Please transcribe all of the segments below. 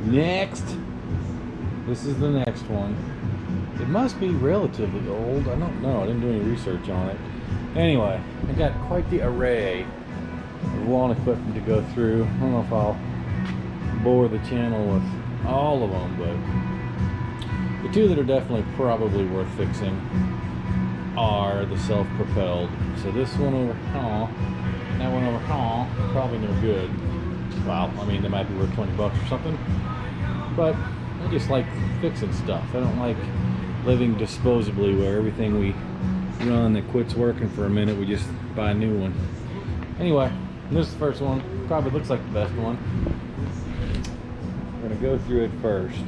Next. This is the next one. It must be relatively old. I don't know. I didn't do any research on it. Anyway, I got quite the array of lawn equipment to go through. I don't know if I'll bore the channel with all of them, but the two that are definitely probably worth fixing are the self-propelled. So this one over here, that one over here, probably no good. Well, I mean, they might be worth 20 bucks or something, but I just like fixing stuff. I don't like living disposably where everything we run that quits working for a minute, we just buy a new one. Anyway, this is the first one. Probably looks like the best one. We're gonna go through it first.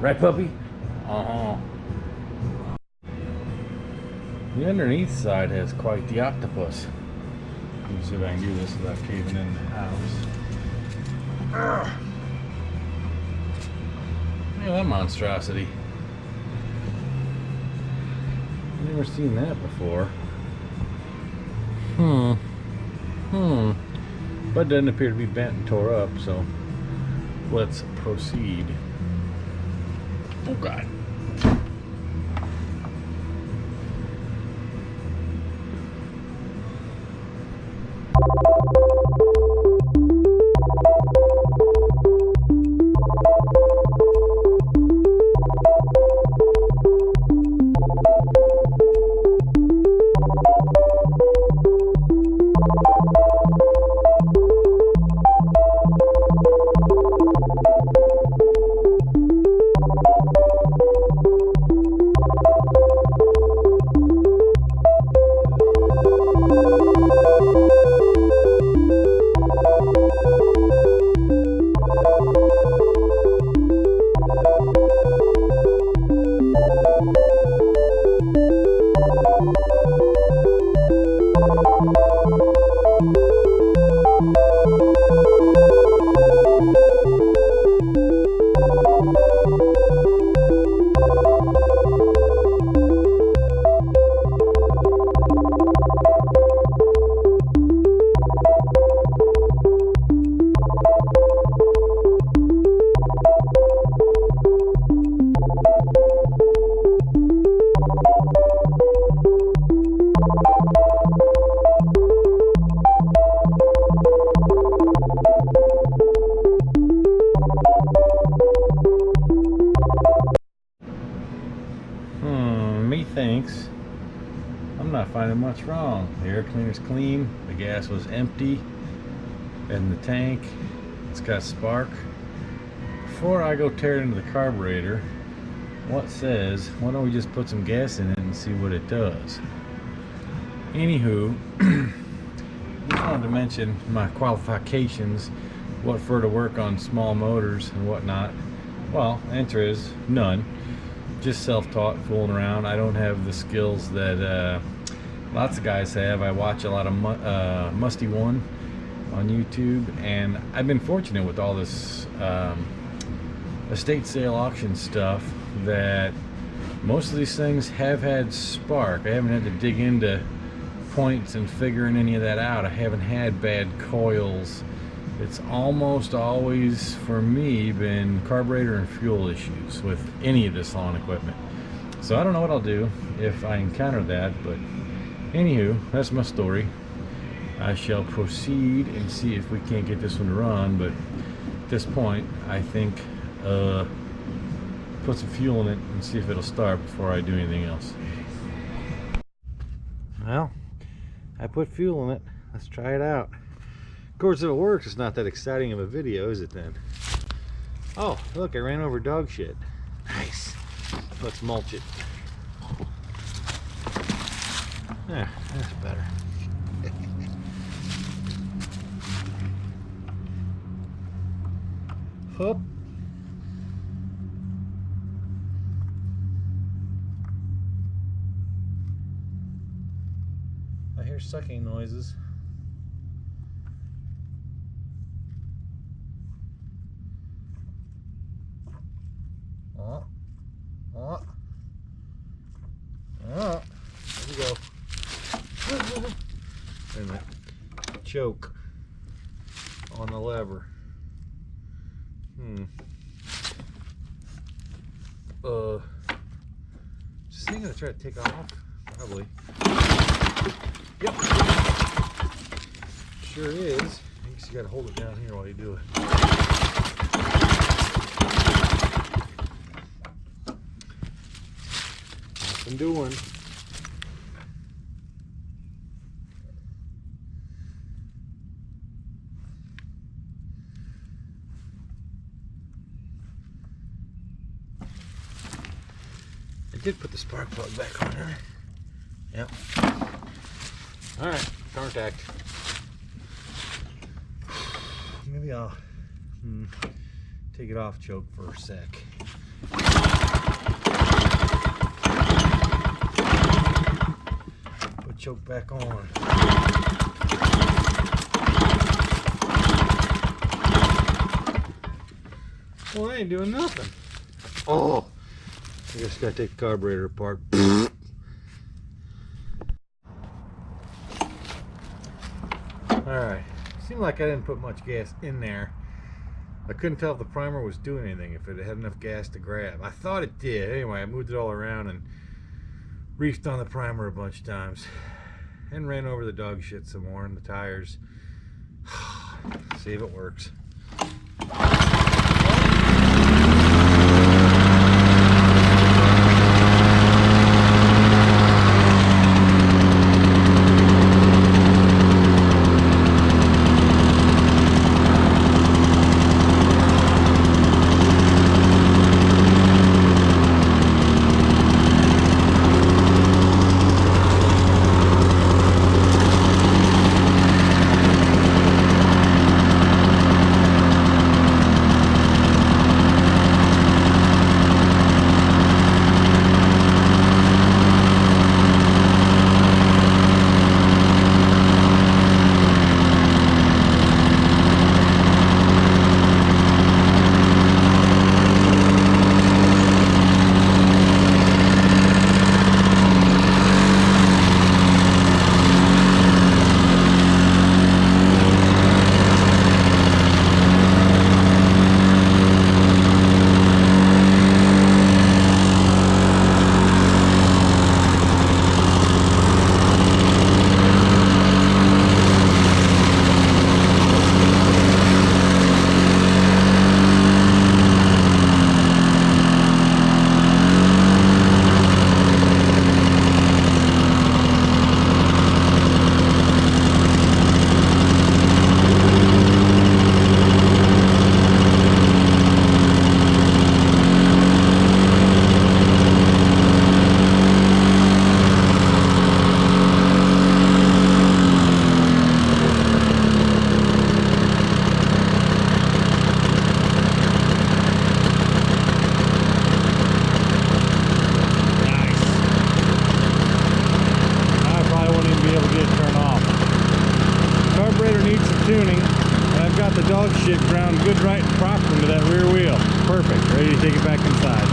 Right, puppy? Uh-huh. The underneath side has quite the octopus. Let me see if I can do this without caving in the house. Ugh. Look at that monstrosity. Never seen that before. But it doesn't appear to be bent and tore up, so let's proceed. Oh God. Methinks I'm not finding much wrong. The air cleaner's clean, the gas was empty in the tank, it's got spark. Before I go tear it into the carburetor, what says, why don't we just put some gas in it and see what it does? Anywho, just wanted to mention my qualifications, what for to work on small motors and whatnot. Well, answer is none. Just self-taught, fooling around. I don't have the skills that lots of guys have. I watch a lot of Musty One on YouTube, and I've been fortunate with all this estate sale auction stuff that most of these things have had spark. I haven't had to dig into points and figuring any of that out. I haven't had bad coils. It's almost always, for me, been carburetor and fuel issues with any of this lawn equipment. So I don't know what I'll do if I encounter that, but anywho, that's my story. I shall proceed and see if we can't get this one to run, but at this point, I think put some fuel in it and see if it'll start before I do anything else. Well, I put fuel in it. Let's try it out. Of course, if it works, it's not that exciting of a video, is it then? Oh, look, I ran over dog shit. Nice. Let's mulch it. Yeah, that's better. Hup. I hear sucking noises. There we go. Wait a minute. Choke on the lever. Is this thing gonna try to take off? Probably. Yep. Sure is. I guess you gotta hold it down here while you do it. Nothing doing. I did put the spark plug back on there. Yep. Alright, contact. Maybe I'll take it off choke for a sec. Put choke back on. Well, I ain't doing nothing. Oh, I just gotta take the carburetor apart. Alright, seemed like I didn't put much gas in there. I couldn't tell if the primer was doing anything, if it had enough gas to grab. I thought it did. Anyway, I moved it all around and reefed on the primer a bunch of times. And ran over the dog shit some more and the tires. See if it works. Tuning, and I've got the dog shit ground good right and proper into that rear wheel. Perfect, ready to take it back inside.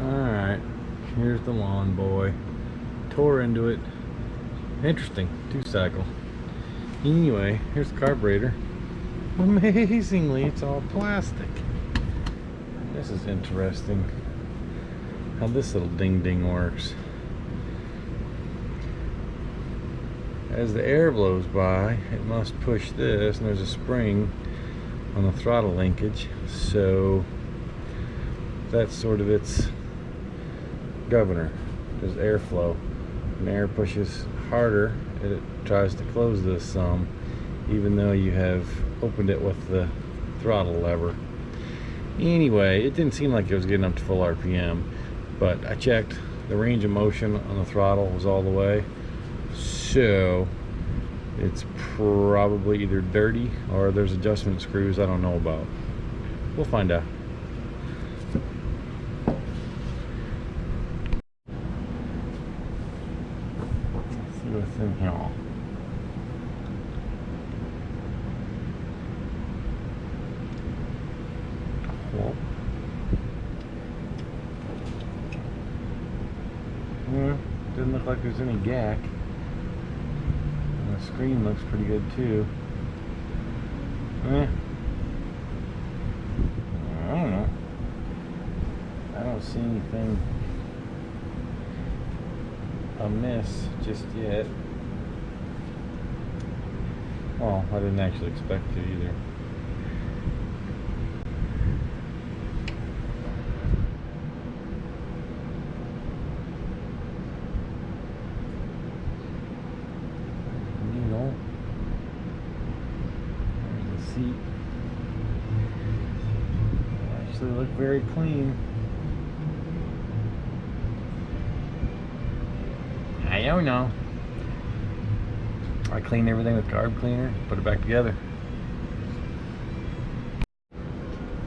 Alright, here's the lawn boy. Tore into it. Interesting, 2-cycle. Anyway, here's the carburetor. Amazingly, it's all plastic. This is interesting how this little ding-ding works. As the air blows by, it must push this, and there's a spring on the throttle linkage, so that's sort of its governor. There's airflow. When air pushes harder, it tries to close this some, even though you have opened it with the throttle lever. Anyway, it didn't seem like it was getting up to full RPM, but I checked. The range of motion on the throttle was all the way. So it's probably either dirty or there's adjustment screws I don't know about. We'll find out. Let's see what's in here. Well, doesn't look like there's any gack. The screen looks pretty good too. I don't know. I don't see anything amiss just yet. Well, I didn't actually expect it either. Needle. There's the seat. Actually look very clean. I don't know. I cleaned everything with carb cleaner, put it back together.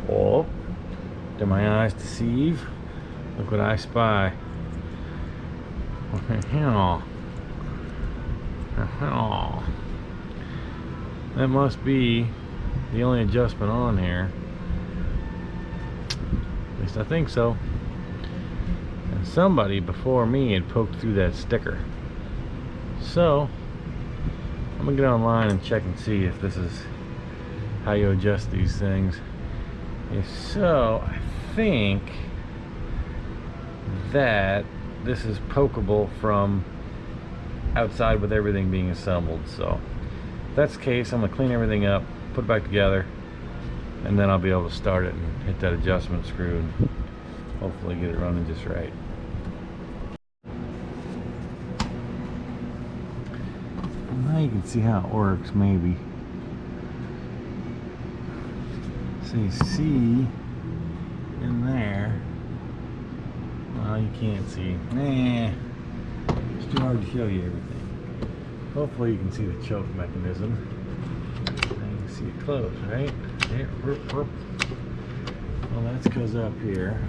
Oh, do my eyes deceive? Look what I spy. What the hell? The hell? That must be the only adjustment on here. At least I think so. And somebody before me had poked through that sticker. So I'm gonna get online and check and see if this is how you adjust these things. If so, I think that this is pokeable from outside with everything being assembled. So if that's the case, I'm gonna clean everything up, put it back together, and then I'll be able to start it and hit that adjustment screw and hopefully get it running just right. Now you can see how it works, maybe. So you see in there, well, you can't see. Nah, it's too hard to show you everything. Hopefully you can see the choke mechanism. Now you can see it close, right? Yeah, well, that's because up here,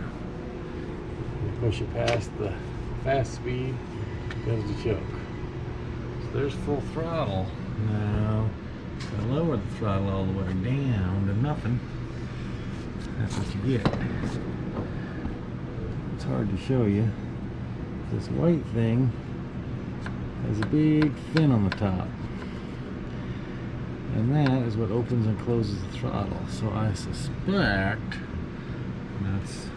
you push it past the fast speed, goes the choke. There's full throttle. Now, I lower the throttle all the way down to nothing. That's what you get. It's hard to show you. This white thing has a big fin on the top. And that is what opens and closes the throttle. So I suspect that's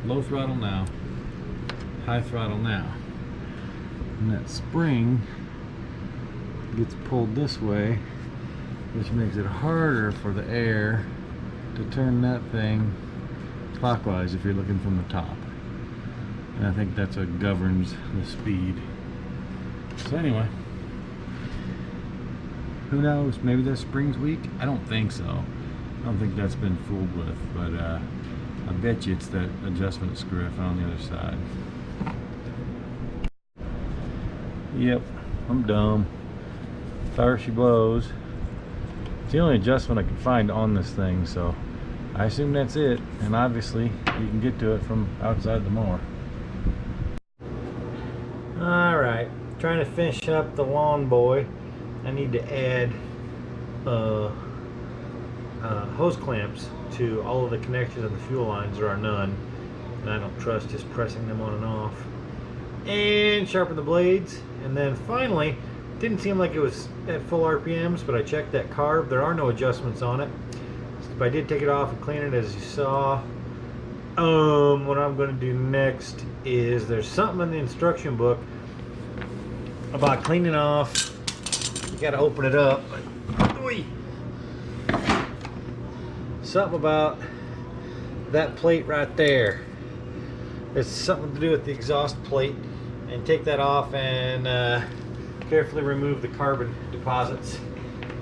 low throttle now, high throttle now. And that spring gets pulled this way, which makes it harder for the air to turn that thing clockwise if you're looking from the top. And I think that's what governs the speed. So anyway, who knows, maybe the spring's weak? I don't think so. I don't think that's been fooled with, but I bet you it's that adjustment screw I found on the other side. Yep, I'm dumb. Fire she blows. It's the only adjustment I can find on this thing, so I assume that's it. And obviously you can get to it from outside the mower. Alright, trying to finish up the lawn boy. I need to add hose clamps to all of the connections on the fuel lines. There are none, and I don't trust just pressing them on and off. And sharpen the blades, and then finally, didn't seem like it was at full RPMs, but I checked that carb. There are no adjustments on it. But I did take it off and clean it, as you saw. What I'm going to do next is, there's something in the instruction book about cleaning off. You got to open it up. Something about that plate right there. It's something to do with the exhaust plate, and take that off and carefully remove the carbon deposits,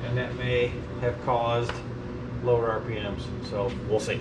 and that may have caused lower RPMs, so we'll see.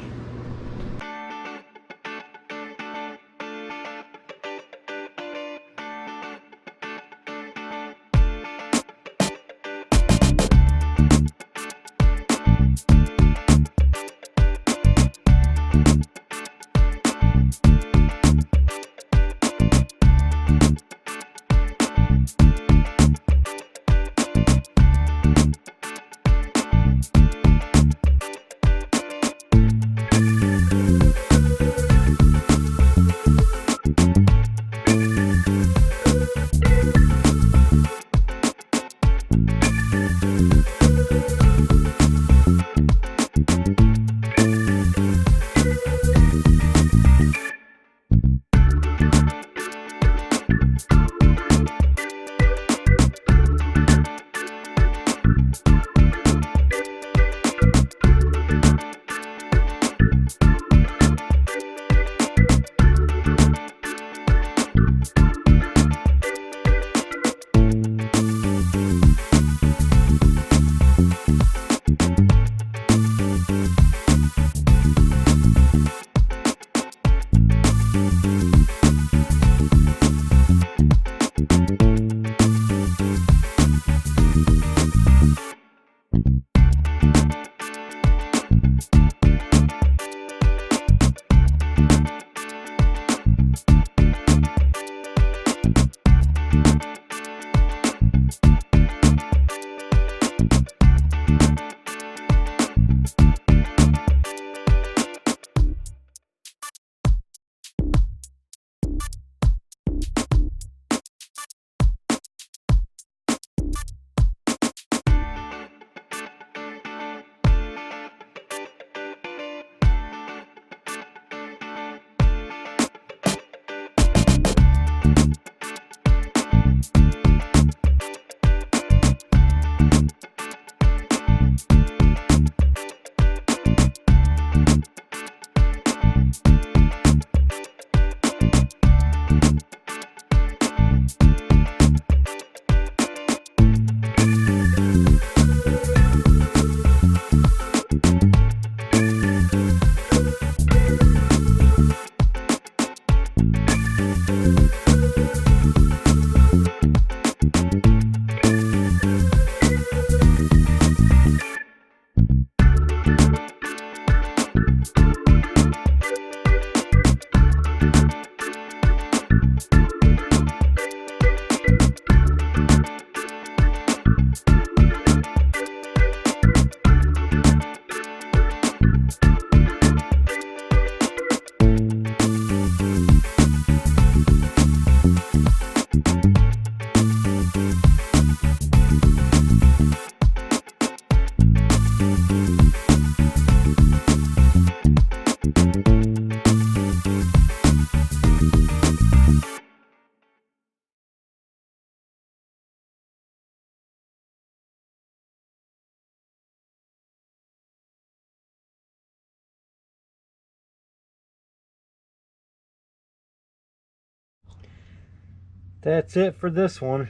That's it for this one.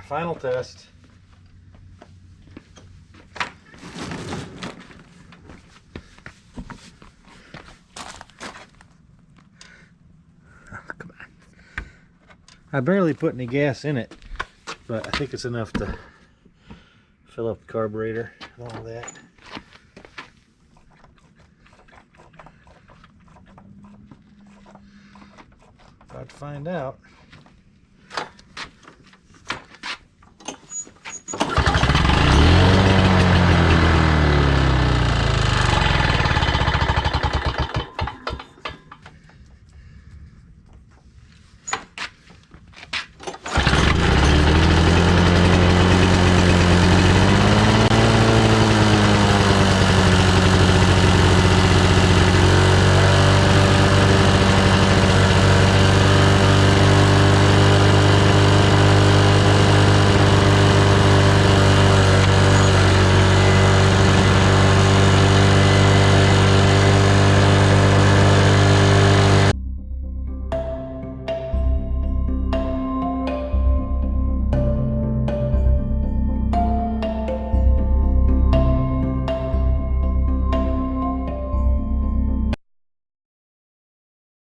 Final test. Come on. I barely put any gas in it, but I think it's enough to fill up the carburetor and all that. About to find out.